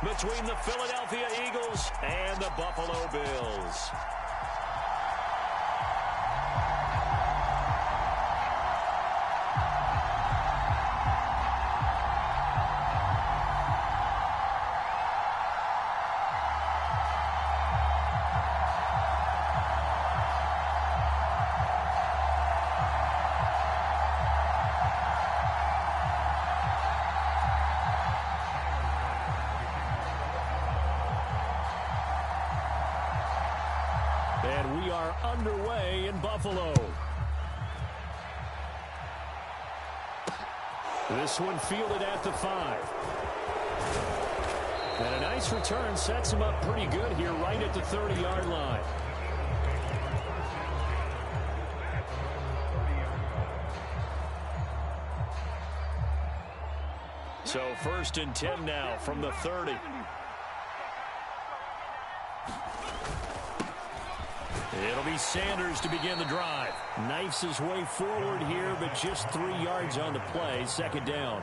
between the Philadelphia Eagles and the Buffalo Bills. And we are underway in Buffalo. This one fielded at the 5. And a nice return sets him up pretty good here right at the 30-yard line. So 1st and 10 now from the 30. It'll be Sanders to begin the drive. Knifes his way forward here, but just 3 yards on the play. 2nd down.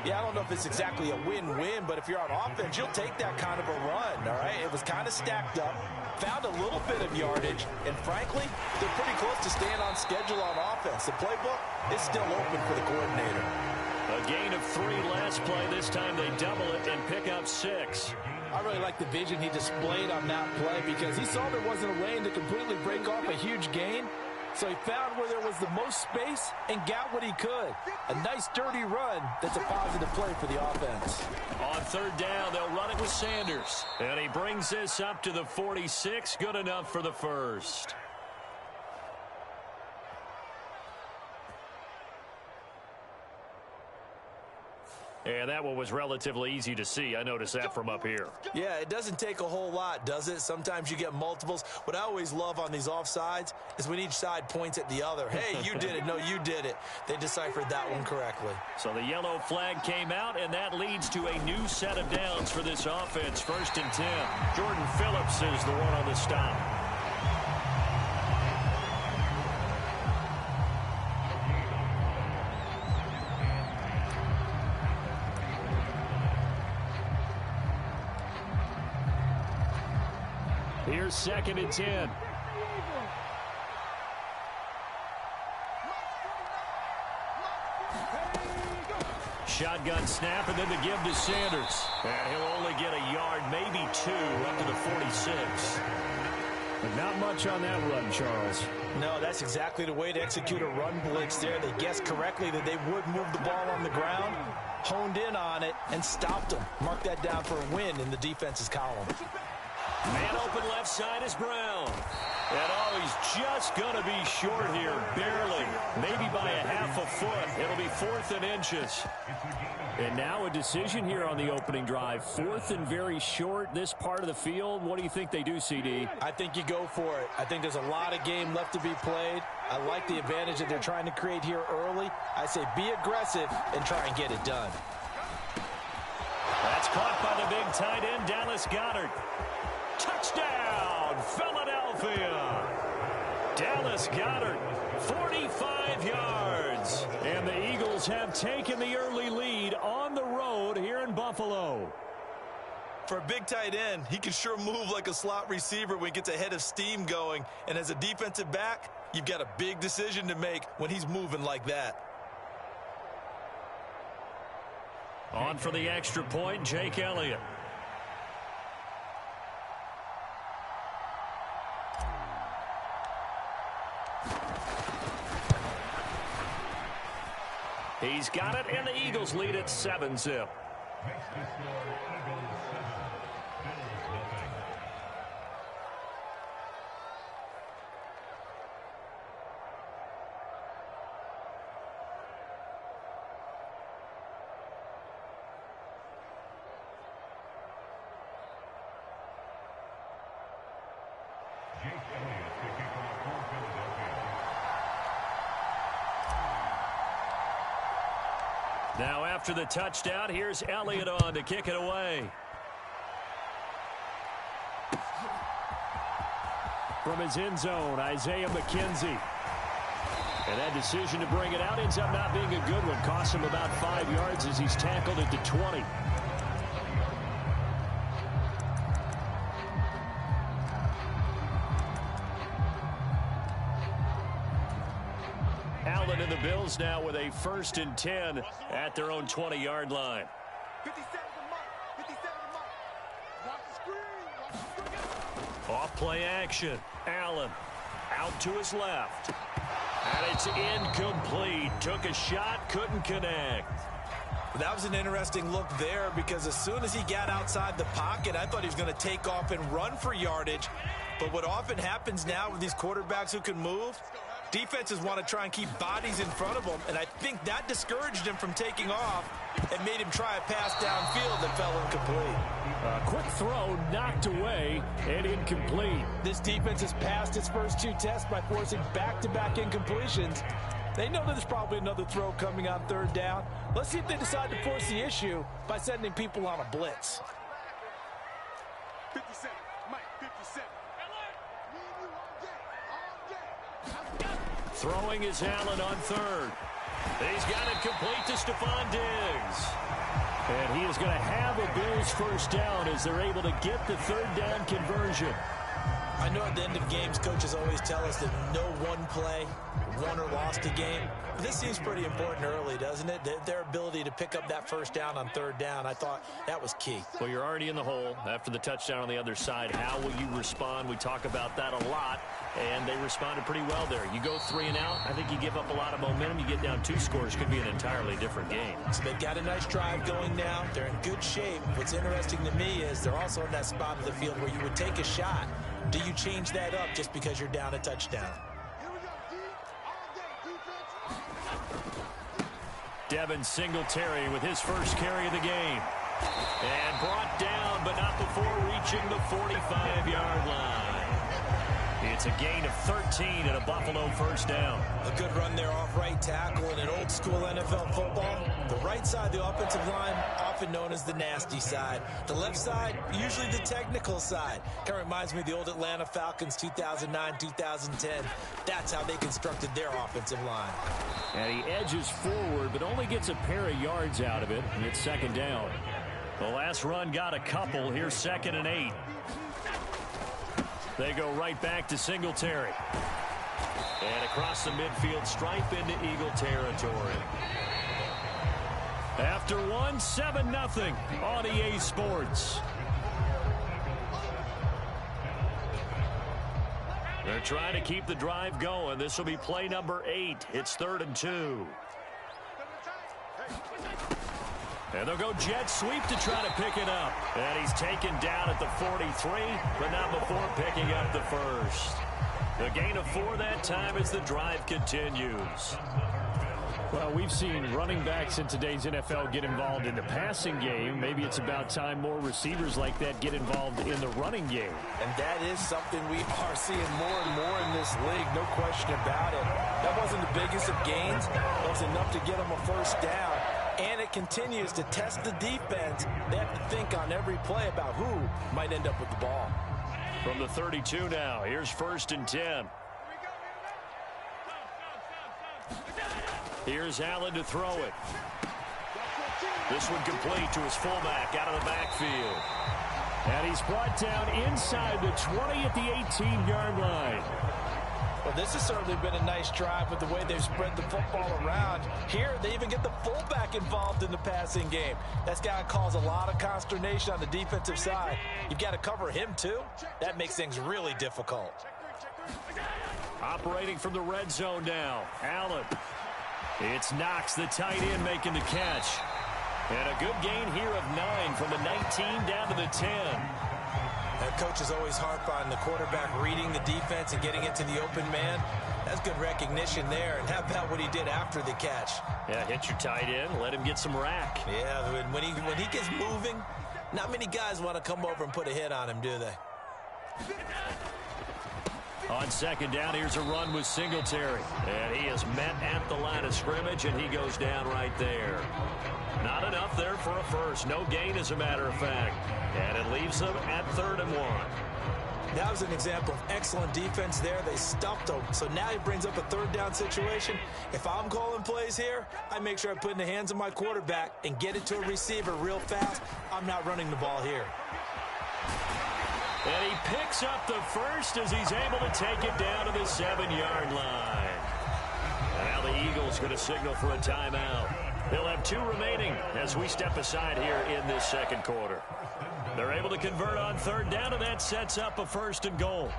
Yeah, I don't know if it's exactly a win-win, but if you're on offense, you'll take that kind of a run, all right? It was kind of stacked up, found a little bit of yardage, and frankly, they're pretty close to staying on schedule on offense. The playbook is still open for the coordinator. A gain of 3 last play. This time they double it and pick up 6. I really like the vision he displayed on that play because he saw there wasn't a lane to completely break off a huge gain. So he found where there was the most space and got what he could. A nice, dirty run that's a positive play for the offense. On 3rd down, they'll run it with Sanders. And he brings this up to the 46. Good enough for the first. And that one was relatively easy to see. I noticed that from up here. Yeah, it doesn't take a whole lot, does it? Sometimes you get multiples. What I always love on these offsides is when each side points at the other. Hey, you did it. No, you did it. They deciphered that one correctly. So the yellow flag came out, and that leads to a new set of downs for this offense. 1st and 10. Jordan Phillips is the one on the stop. Here's 2nd and 10. Shotgun snap, and then the give to Sanders. And he'll only get a yard, maybe 2, up to the 46. But not much on that run, Charles. No, that's exactly the way to execute a run blitz there. They guessed correctly that they would move the ball on the ground, honed in on it, and stopped them. Mark that down for a win in the defense's column. Man open left side is Brown. And he's just going to be short here, barely. Maybe by a half a foot. It'll be 4th and inches. And now a decision here on the opening drive. 4th and very short, this part of the field. What do you think they do, CD? I think you go for it. I think there's a lot of game left to be played. I like the advantage that they're trying to create here early. I say be aggressive and try and get it done. That's caught by the big tight end, Dallas Goedert. Touchdown, Philadelphia. Dallas Goedert, 45 yards. And the Eagles have taken the early lead on the road here in Buffalo. For a big tight end, he can sure move like a slot receiver when he gets a head of steam going. And as a defensive back, you've got a big decision to make when he's moving like that. On for the extra point, Jake Elliott. He's got it, and the Eagles lead at 7-zip. Now after the touchdown, here's Elliott on to kick it away. From his end zone, Isaiah McKenzie. And that decision to bring it out ends up not being a good one. Cost him about 5 yards as he's tackled at the 20. And the Bills now with a 1st and 10 at their own 20-yard line. 57 to mark. 57 to mark. Watch the screen. Watch the screen. Off play action. Allen out to his left. And it's incomplete. Took a shot, couldn't connect. That was an interesting look there because as soon as he got outside the pocket, I thought he was going to take off and run for yardage. But what often happens now with these quarterbacks who can move, defenses want to try and keep bodies in front of them, and I think that discouraged him from taking off and made him try a pass downfield that fell incomplete. A quick throw knocked away and incomplete. This defense has passed its first 2 tests by forcing back-to-back incompletions. They know that there's probably another throw coming on 3rd down. Let's see if they decide to force the issue by sending people on a blitz. 57. Mike, 57. Throwing is Allen on 3rd. He's got it complete to Stephon Diggs. And he is going to have a Bills 1st down as they're able to get the 3rd down conversion. I know at the end of games, coaches always tell us that no one play won or lost a game. But this seems pretty important early, doesn't it? Their ability to pick up that 1st down on 3rd down, I thought that was key. Well, you're already in the hole after the touchdown on the other side. How will you respond? We talk about that a lot, and they responded pretty well there. You go 3 and out, I think you give up a lot of momentum. You get down 2 scores, could be an entirely different game. So they've got a nice drive going now. They're in good shape. What's interesting to me is they're also in that spot of the field where you would take a shot. Do you change that up just because you're down a touchdown? Devin Singletary with his first carry of the game. And brought down, but not before reaching the 45-yard line. It's a gain of 13 and a Buffalo 1st down. A good run there off right tackle in an old-school NFL football. The right side of the offensive line, often known as the nasty side. The left side, usually the technical side. Kind of reminds me of the old Atlanta Falcons 2009-2010. That's how they constructed their offensive line. And he edges forward, but only gets a pair of yards out of it, and it's 2nd down. The last run got a couple. Here's 2nd and 8. They go right back to Singletary. And across the midfield stripe into Eagle territory. After 1, 7-0 on EA Sports. They're trying to keep the drive going. This will be play number 8. It's 3rd and 2. And they'll go jet sweep to try to pick it up. And he's taken down at the 43, but not before picking up the 1st. The gain of 4 that time as the drive continues. Well, we've seen running backs in today's NFL get involved in the passing game. Maybe it's about time more receivers like that get involved in the running game. And that is something we are seeing more and more in this league, no question about it. That wasn't the biggest of gains. It was enough to get them a 1st down. And it continues to test the defense. They have to think on every play about who might end up with the ball. From the 32 now, here's 1st and 10. Here's Allen to throw it. This one complete to his fullback out of the backfield. And he's brought down inside the 20 at the 18-yard line. Well, this has certainly been a nice drive with the way they've spread the football around. Here, they even get the fullback involved in the passing game. That's got to cause a lot of consternation on the defensive side. You've got to cover him, too. That makes things really difficult. Operating from the red zone now, Allen. It's Knox, the tight end, making the catch. And a good gain here of 9 from the 19 down to the 10. That coach is always harp on the quarterback reading the defense and getting it to the open man. That's good recognition there. And how about what he did after the catch? Yeah, hit your tight end, let him get some rack. Yeah, when he gets moving, not many guys want to come over and put a hit on him, do they? On 2nd down, here's a run with Singletary. And he is met at the line of scrimmage, and he goes down right there. Not enough there for a 1st. No gain, as a matter of fact. And it leaves them at 3rd and 1. That was an example of excellent defense there. They stuffed him. So now he brings up a 3rd down situation. If I'm calling plays here, I make sure I put it in the hands of my quarterback and get it to a receiver real fast. I'm not running the ball here. And he picks up the 1st as he's able to take it down to the 7-yard line. And now the Eagles going to signal for a timeout. They'll have 2 remaining as we step aside here in this second quarter. They're able to convert on third down, and that sets up a 1st and goal.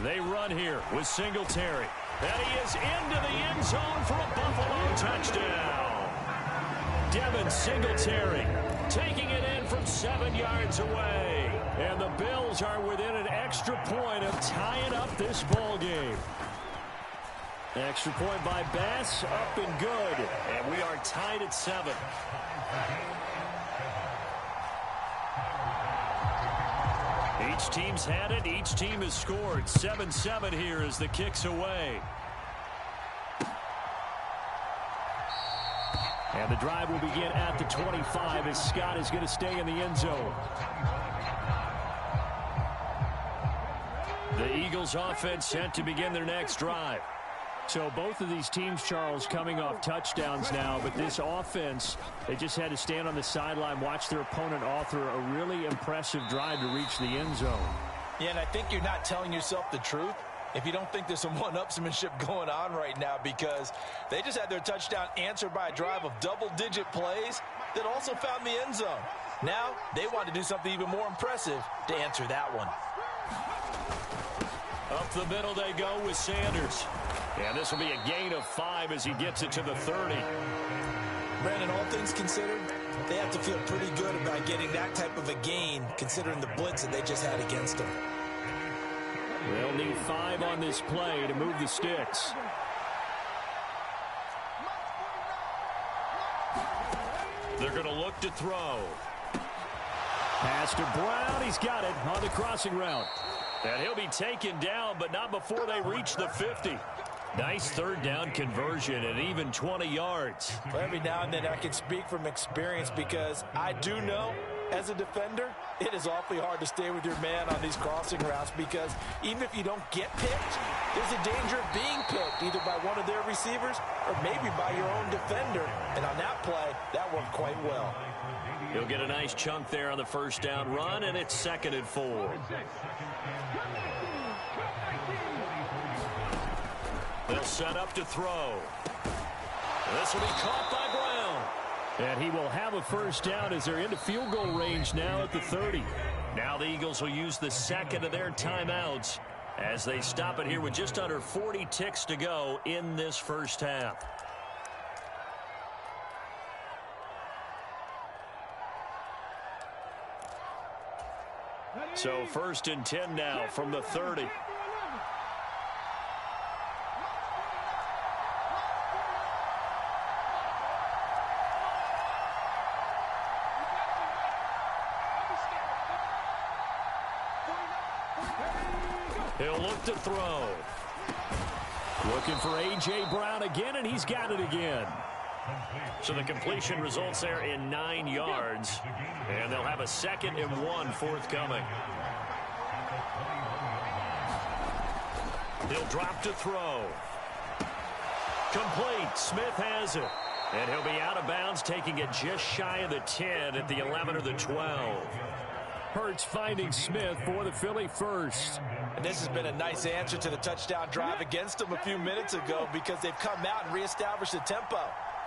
They run here with Singletary. And he is into the end zone for a Buffalo touchdown. Devin Singletary taking it in from 7 yards away. And the Bills are within an extra point of tying up this ball game. Extra point by Bass, up and good. And we are tied at 7. Each team's had it. Each team has scored. 7-7 here as the kick's away. And the drive will begin at the 25 as Scott is going to stay in the end zone. The Eagles offense set to begin their next drive. So both of these teams, Charles, coming off touchdowns now, but this offense, they just had to stand on the sideline, watch their opponent author a really impressive drive to reach the end zone. Yeah, and I think you're not telling yourself the truth if you don't think there's some one-upsmanship going on right now, because they just had their touchdown answered by a drive of double-digit plays that also found the end zone. Now they want to do something even more impressive to answer that one. Up the middle they go with Sanders. And this will be a gain of 5 as he gets it to the 30. Brandon, all things considered, they have to feel pretty good about getting that type of a gain, considering the blitz that they just had against them. They'll need 5 on this play to move the sticks. They're going to look to throw. Pass to Brown. He's got it on the crossing route. And he'll be taken down, but not before they reach the 50. Nice third down conversion and even 20 yards. Well, every now and then I can speak from experience, because I do know as a defender it is awfully hard to stay with your man on these crossing routes, because even if you don't get picked, there's a danger of being picked either by one of their receivers or maybe by your own defender. And on that play, that worked quite well. He'll get a nice chunk there on the first down run, and it's 2nd and 4. They'll set up to throw. This will be caught by Brown. And he will have a first down as they're into field goal range now at the 30. Now the Eagles will use the second of their timeouts as they stop it here with just under 40 ticks to go in this first half. So 1st and 10 now from the 30. He'll look to throw. Looking for A.J. Brown again, and he's got it again. So the completion results there in 9 yards, and they'll have a 2nd and 1 forthcoming. He'll drop to throw. Complete. Smith has it. And he'll be out of bounds, taking it just shy of the 10 at the 11 or the 12. Hurts finding Smith for the Philly first. And this has been a nice answer to the touchdown drive against them a few minutes ago, because they've come out and reestablished the tempo.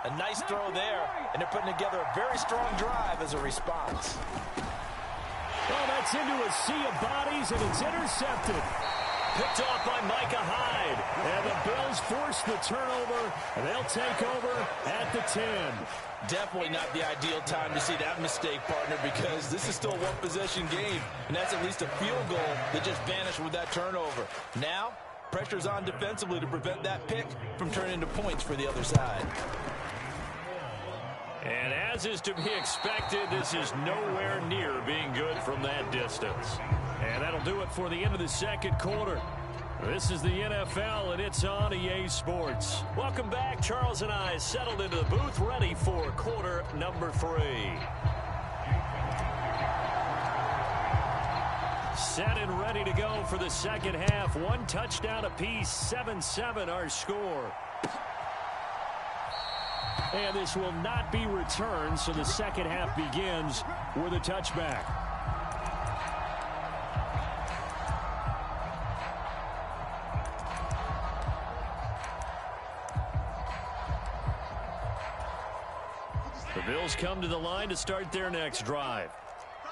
A nice throw there, and they're putting together a very strong drive as a response. Oh, that's into a sea of bodies, and it's intercepted. Picked off by Micah Hyde. And the Bills force the turnover, and they'll take over at the 10. Definitely not the ideal time to see that mistake, partner, because this is still a one-possession game, and that's at least a field goal that just vanished with that turnover. Now, pressure's on defensively to prevent that pick from turning into points for the other side. And as is to be expected, this is nowhere near being good from that distance. And that'll do it for the end of the second quarter. This is the NFL, and it's on EA Sports. Welcome back. Charles and I settled into the booth, ready for quarter number 3. Set and ready to go for the second half. 1 touchdown apiece, 7-7 our score. And this will not be returned, so the second half begins with a touchback. The Bills come to the line to start their next drive.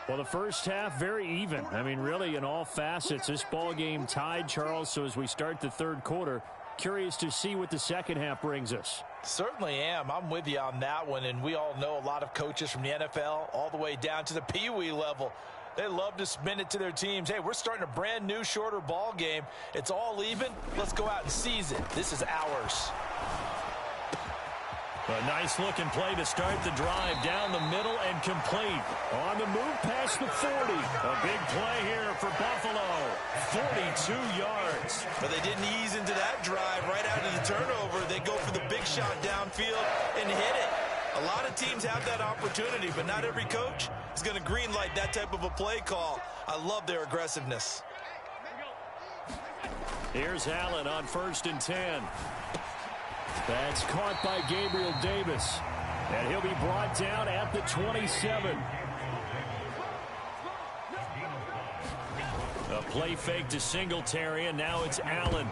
Well, the first half, very even. I mean, really, in all facets, this ball game tied, Charles. So as we start the third quarter, curious to see what the second half brings us. Certainly am. I'm with you on that one. And we all know a lot of coaches from the NFL all the way down to the Pee Wee level. They love to spin it to their teams. Hey, we're starting a brand new, shorter ball game. It's all even. Let's go out and seize it. This is ours. A nice-looking play to start the drive down the middle and complete. On the move past the 40. A big play here for Buffalo. 42 yards. But they didn't ease into that drive right out of the turnover. They go for the big shot downfield and hit it. A lot of teams have that opportunity, but not every coach is going to greenlight that type of a play call. I love their aggressiveness. Here's Allen on 1st and 10. That's caught by Gabriel Davis. And he'll be brought down at the 27. A play fake to Singletary, and now it's Allen.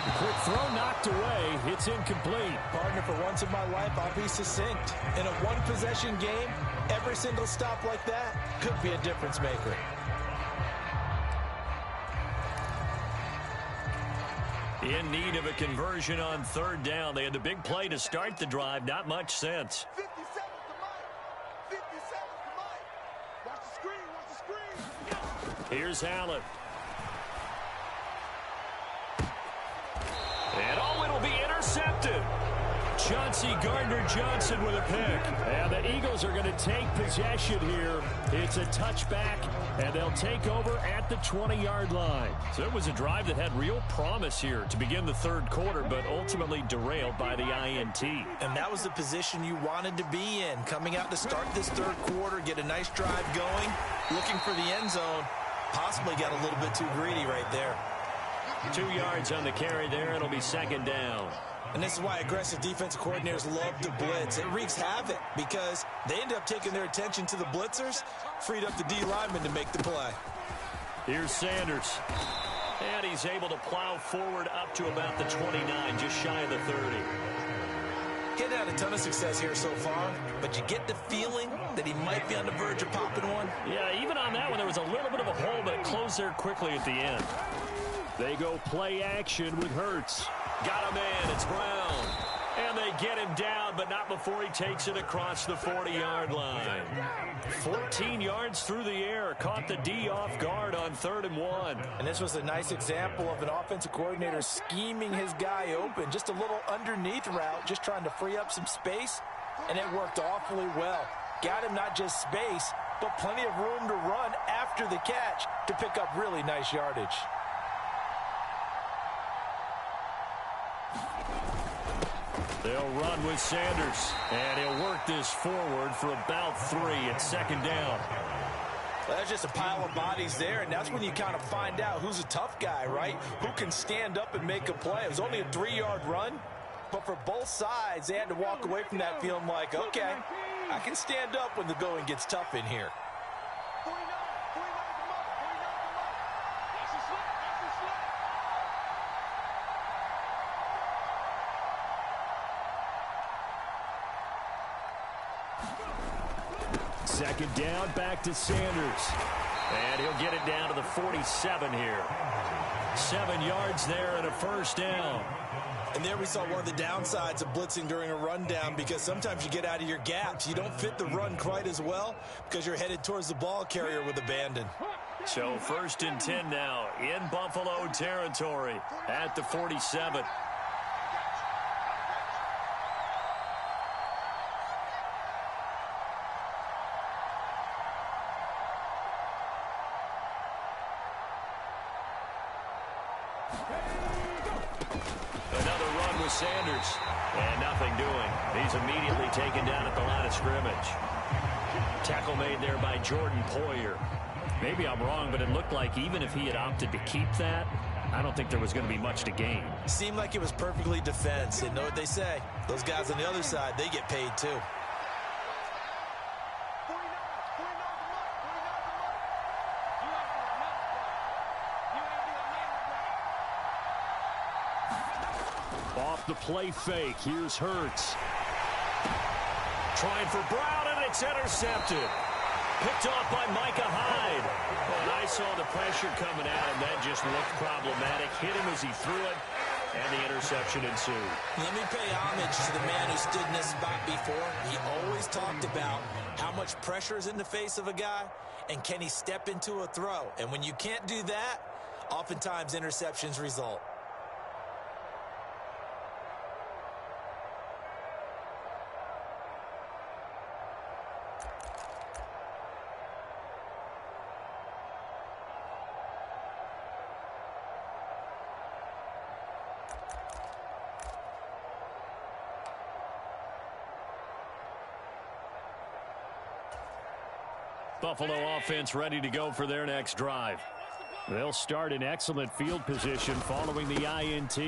The quick throw knocked away. It's incomplete. Partner, for once in my life, I'll be succinct. In a one-possession game, every single stop like that could be a difference maker. In need of a conversion on 3rd down. They had the big play to start the drive. Not much sense. 50 seconds to Mike. 50 seconds to Mike. Watch the screen. Watch the screen. Here's Allen. And oh, it'll be intercepted. Chauncey Gardner-Johnson with a pick. And the Eagles are going to take possession here. It's a touchback, and they'll take over at the 20-yard line. So it was a drive that had real promise here to begin the third quarter, but ultimately derailed by the INT. And that was the position you wanted to be in. Coming out to start this third quarter, get a nice drive going, looking for the end zone. Possibly got a little bit too greedy right there. 2 yards on the carry there. It'll be 2nd down. And this is why aggressive defensive coordinators love to blitz. It wreaks havoc because they end up taking their attention to the blitzers, freed up the D lineman to make the play. Here's Sanders. And he's able to plow forward up to about the 29, just shy of the 30. He's had a ton of success here so far, but you get the feeling that he might be on the verge of popping one. Yeah, even on that one, there was a little bit of a hole, but it closed there quickly at the end. They go play action with Hurts. Got a man, it's Brown. And they get him down, but not before he takes it across the 40-yard line. 14 yards through the air, caught the D off guard on 3rd and 1. And this was a nice example of an offensive coordinator scheming his guy open. Just a little underneath route, just trying to free up some space, and it worked awfully well. Got him not just space, but plenty of room to run after the catch to pick up really nice yardage. They'll run with Sanders, and he'll work this forward for about 3 at 2nd down. Well, that's just a pile of bodies there, and that's when you kind of find out who's a tough guy, right? Who can stand up and make a play. It was only a 3-yard run, but for both sides, they had to walk away from that feeling like, okay, I can stand up when the going gets tough in here. 49 to Mike. 49 to Mike. Watch the slip. Watch the slip. Second down, back to Sanders. And he'll get it down to the 47 here. 7 yards there and a 1st down. And there we saw one of the downsides of blitzing during a rundown, because sometimes you get out of your gaps. You don't fit the run quite as well because you're headed towards the ball carrier with abandon. So 1st and 10 now in Buffalo territory at the 47. Another run with Sanders. And nothing doing. He's immediately taken down at the line of scrimmage. Tackle made there by Jordan Poyer. Maybe I'm wrong, but it looked like even if he had opted to keep that, I don't think there was going to be much to gain. Seemed like it was perfectly defense. And know what they say? Those guys on the other side, they get paid too. Off the play fake. Here's Hurts. Trying for Brown, and it's intercepted. Picked off by Micah Hyde. And I saw the pressure coming at him. That just looked problematic. Hit him as he threw it, and the interception ensued. Let me pay homage to the man who stood in this spot before. He always talked about how much pressure is in the face of a guy, and can he step into a throw. And when you can't do that, oftentimes interceptions result. Buffalo offense ready to go for their next drive. They'll start in excellent field position following the INT.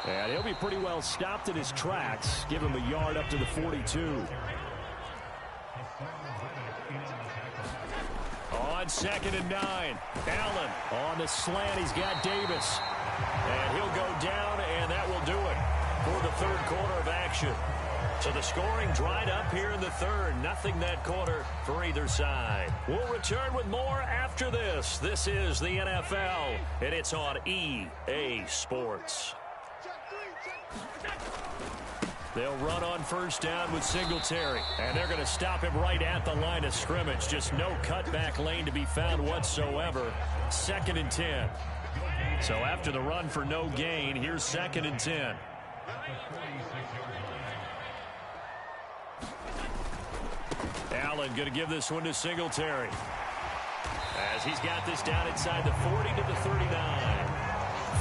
And he'll be pretty well stopped in his tracks. Give him a yard up to the 42. On 2nd and 9. Allen on the slant. He's got Davis. And he'll go down, and that will do it for the third quarter of action. So the scoring dried up here in the third. Nothing that quarter for either side. We'll return with more after this. This is the NFL, and it's on EA Sports. They'll run on first down with Singletary, and they're going to stop him right at the line of scrimmage. Just no cutback lane to be found whatsoever. 2nd and 10. So after the run for no gain, here's 2nd and 10. Allen going to give this one to Singletary, as he's got this down inside the 40 to the 39.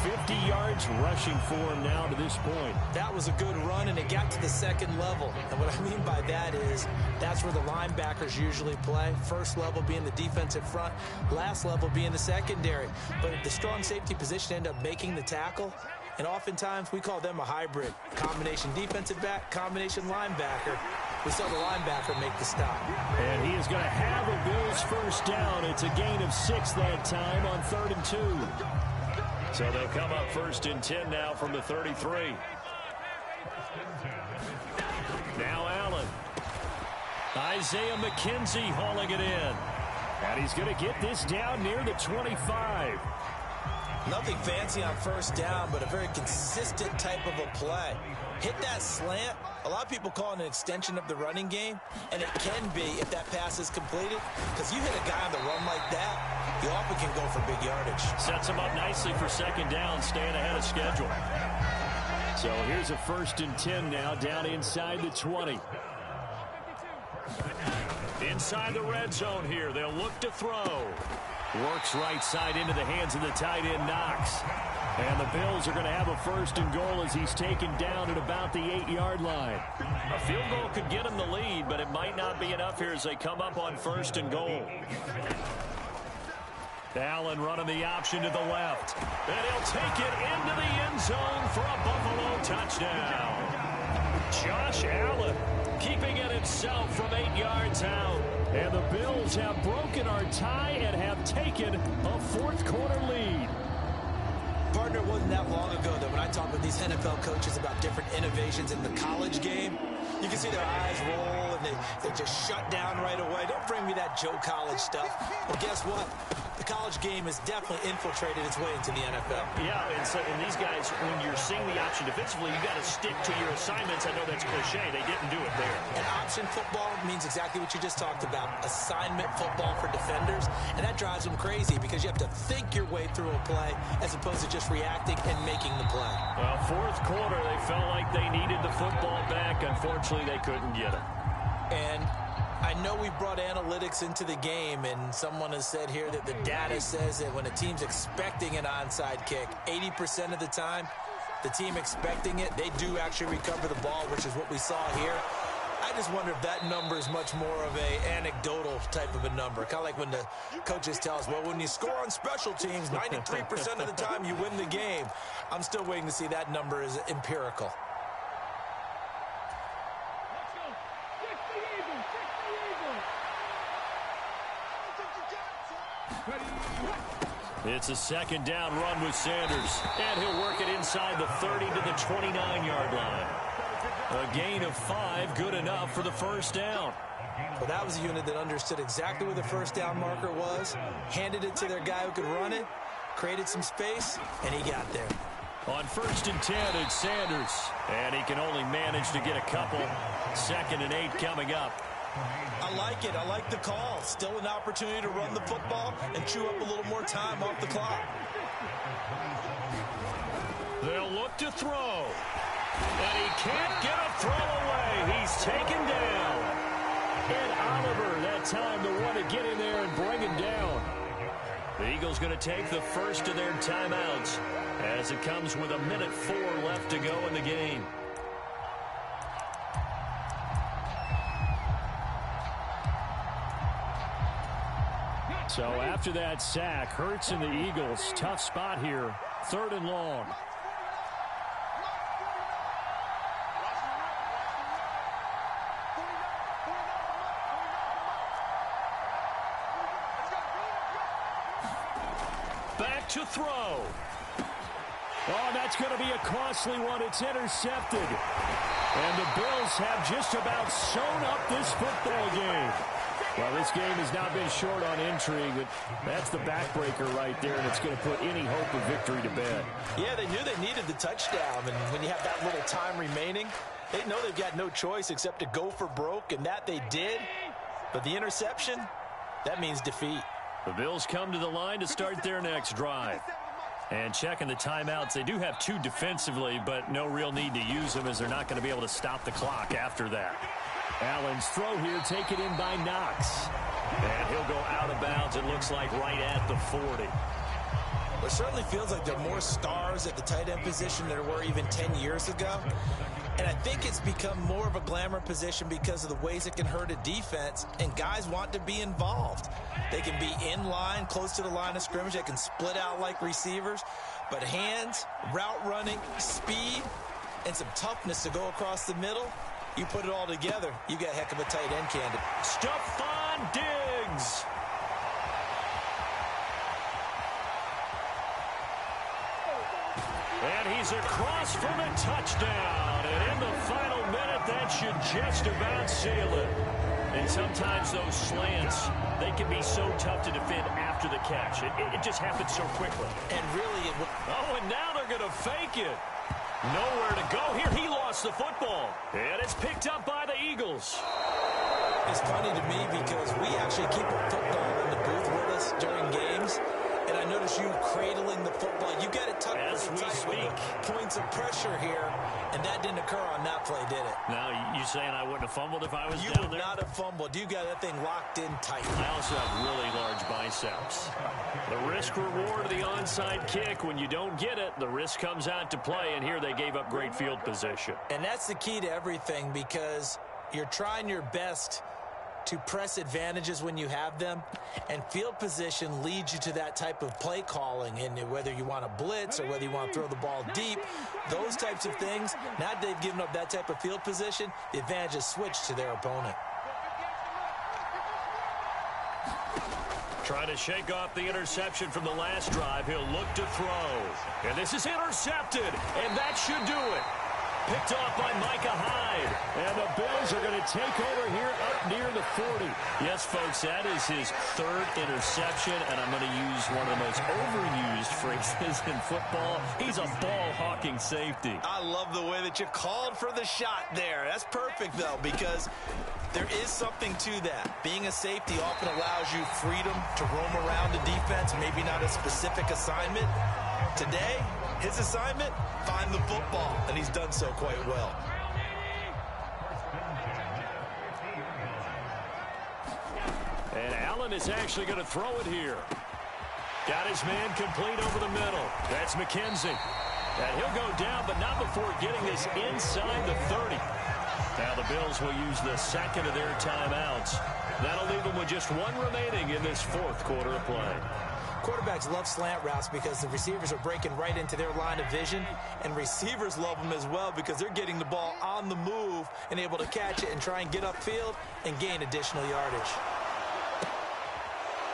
50 yards rushing for him now to this point. That was a good run, and it got to the second level. And what I mean by that is that's where the linebackers usually play. First level being the defensive front, last level being the secondary. But the strong safety position ended up making the tackle. And oftentimes we call them a hybrid. Combination defensive back, combination linebacker. We saw the linebacker make the stop. And he is going to have a Bills first down. It's a gain of 6 that time on 3rd and 2. So they'll come up 1st and 10 now from the 33. Now Allen. Isaiah McKenzie hauling it in. And he's going to get this down near the 25. Nothing fancy on first down, but a very consistent type of a play. Hit that slant. A lot of people call it an extension of the running game, and it can be if that pass is completed, because you hit a guy on the run like that, you often can go for big yardage. Sets him up nicely for 2nd down, staying ahead of schedule. So here's a 1st and 10 now, down inside the 20. Inside the red zone here, they'll look to throw. Works right side into the hands of the tight end, Knox. And the Bills are going to have a 1st and goal as he's taken down at about the 8-yard line. A field goal could get him the lead, but it might not be enough here as they come up on 1st and goal. Allen running the option to the left. And he'll take it into the end zone for a Buffalo touchdown. Josh Allen keeping it himself from 8 yards out. And the Bills have broken our tie and have taken a 4th quarter lead. Partner, it wasn't that long ago that when I talk with these NFL coaches about different innovations in the college game, you can see their eyes roll and they just shut down right away. Don't bring me that Joe College stuff. Well, guess what? The college game has definitely infiltrated its way into the NFL. Yeah, and these guys, when you're seeing the option defensively, you got to stick to your assignments. I know that's cliche. They didn't do it there. And option football means exactly what you just talked about, assignment football for defenders, and that drives them crazy because you have to think your way through a play as opposed to just reacting and making the play. Well, 4th quarter, they felt like they needed the football back. Unfortunately, they couldn't get it. And I know we brought analytics into the game, and someone has said here that the data says that when a team's expecting an onside kick, 80% of the time, the team expecting it, they do actually recover the ball, which is what we saw here. I just wonder if that number is much more of a anecdotal type of a number. Kind of like when the coaches tell us, well, when you score on special teams, 93% of the time you win the game. I'm still waiting to see that number is empirical. It's a second down run with Sanders, and he'll work it inside the 30 to the 29-yard line. A gain of 5, good enough for the first down. Well, that was a unit that understood exactly where the first down marker was, handed it to their guy who could run it, created some space, and he got there. On 1st and 10, it's Sanders, and he can only manage to get a couple. 2nd and 8 coming up. I like it. I like the call. Still an opportunity to run the football and chew up a little more time off the clock. They'll look to throw. And he can't get a throw away. He's taken down. And Oliver, that time the one to get in there and bring him down. The Eagles going to take the first of their timeouts as it comes with 1:04 left to go in the game. So after that sack, Hurts and the Eagles, tough spot here, 3rd and long. Back to throw. Oh, that's going to be a costly one. It's intercepted. And the Bills have just about sewn up this football game. Well, this game has not been short on intrigue, but that's the backbreaker right there, and it's going to put any hope of victory to bed. Yeah, they knew they needed the touchdown, and when you have that little time remaining, they know they've got no choice except to go for broke, and that they did. But the interception, that means defeat. The Bills come to the line to start their next drive. And checking the timeouts, they do have 2 defensively, but no real need to use them as they're not going to be able to stop the clock after that. Allen's throw here taken in by Knox. And he'll go out of bounds, it looks like, right at the 40. It certainly feels like there are more stars at the tight end position than there were even 10 years ago. And I think it's become more of a glamour position because of the ways it can hurt a defense, and guys want to be involved. They can be in line, close to the line of scrimmage. They can split out like receivers. But hands, route running, speed, and some toughness to go across the middle, you put it all together, you got a heck of a tight end candidate. Stephon Diggs. And he's across for the touchdown. And in the final minute, that should just about seal it. And sometimes those slants, they can be so tough to defend after the catch. It just happens so quickly. And really, it would... Oh, and now they're going to fake it. Nowhere to go here. He lost the football. And it's picked up by the Eagles. It's funny to me because we actually keep a football in the booth with us during games. And I notice you cradling the football. You got it tucked as we speak. Points of pressure here, and that didn't occur on that play, did it? Now, you saying I wouldn't have fumbled if I was you down there? You would not have fumbled. You got that thing locked in tight. I also have really large biceps. The risk-reward of the onside kick, when you don't get it, the risk comes out to play, and here they gave up great field position. And that's the key to everything because you're trying your best to press advantages when you have them, and field position leads you to that type of play calling. And whether you want to blitz or whether you want to throw the ball deep, those types of things, now that they've given up that type of field position, the advantage is switched to their opponent. Trying to shake off the interception from the last drive. He'll look to throw. And this is intercepted, and that should do it. Picked off by Micah Hyde. And the Bills are going to take over here up near the 40. Yes, folks, that is his 3rd interception, and I'm going to use one of the most overused phrases in football. He's a ball-hawking safety. I love the way that you called for the shot there. That's perfect, though, because there is something to that. Being a safety often allows you freedom to roam around the defense, maybe not a specific assignment. Today, his assignment, find the football, and he's done so quite well. And Allen is actually going to throw it here. Got his man complete over the middle. That's McKenzie. And he'll go down, but not before getting this inside the 30. Now the Bills will use the second of their timeouts. That'll leave them with just one remaining in this fourth quarter of play. Quarterbacks love slant routes because the receivers are breaking right into their line of vision, and receivers love them as well because they're getting the ball on the move and able to catch it and try and get upfield and gain additional yardage.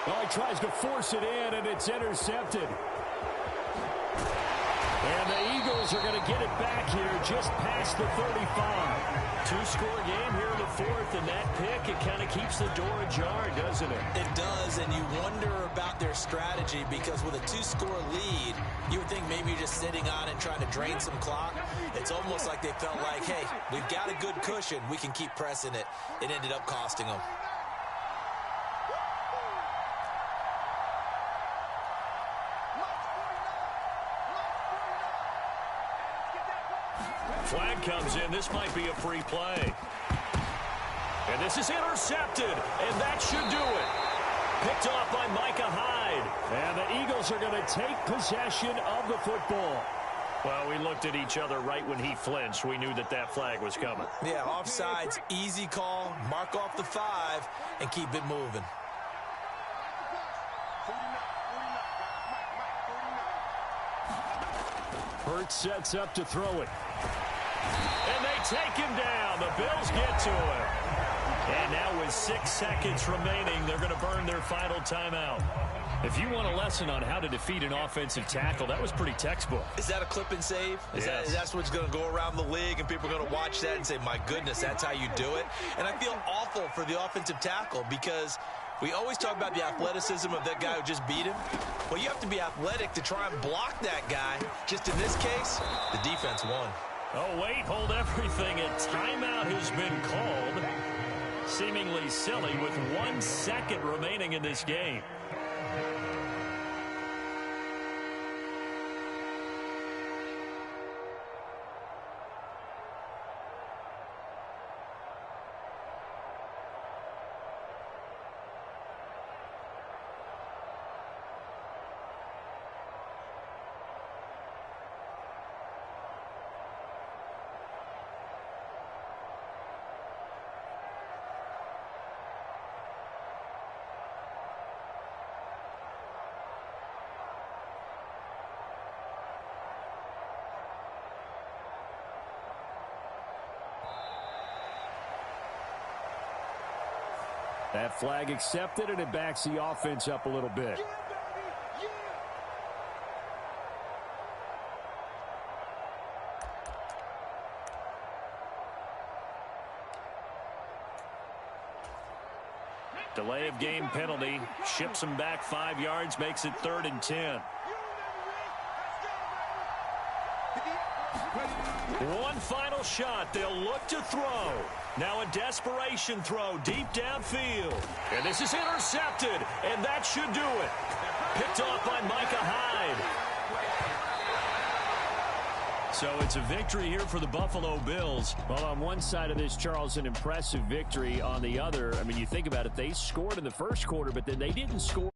Well, he tries to force it in, and it's intercepted. And the Eagles are going to get it back here just past the 35. Two-score game here in the fourth, and that pick, it kind of keeps the door ajar, doesn't it? It does, and you wonder about their strategy because with a two-score lead, you would think maybe you're just sitting on it trying to drain some clock. It's almost like they felt like, hey, we've got a good cushion. We can keep pressing it. It ended up costing them. Flag comes in. This might be a free play. And this is intercepted, and that should do it. Picked off by Micah Hyde. And the Eagles are going to take possession of the football. Well, we looked at each other right when he flinched. We knew that that flag was coming. Yeah, offsides, easy call, mark off the 5, and keep it moving. Hurts sets up to throw it. And they take him down. The Bills get to him. And now with 6 seconds remaining, they're going to burn their final timeout. If you want a lesson on how to defeat an offensive tackle, that was pretty textbook. Is that a clip and save? Yes. That's what's going to go around the league, and people are going to watch that and say, my goodness, that's how you do it? And I feel awful for the offensive tackle because we always talk about the athleticism of that guy who just beat him. Well, you have to be athletic to try and block that guy. Just in this case, the defense won. Oh, wait, hold everything. A timeout has been called. Seemingly silly with 1 second remaining in this game. That flag accepted, and it backs the offense up a little bit. Delay of game penalty. Ships him back 5 yards, makes it 3rd and 10. One final shot. They'll look to throw. Now a desperation throw deep downfield. And this is intercepted, and that should do it. Picked off by Micah Hyde. So it's a victory here for the Buffalo Bills. Well, on one side of this, Charles, an impressive victory. On the other, I mean, you think about it, they scored in the first quarter, but then they didn't score.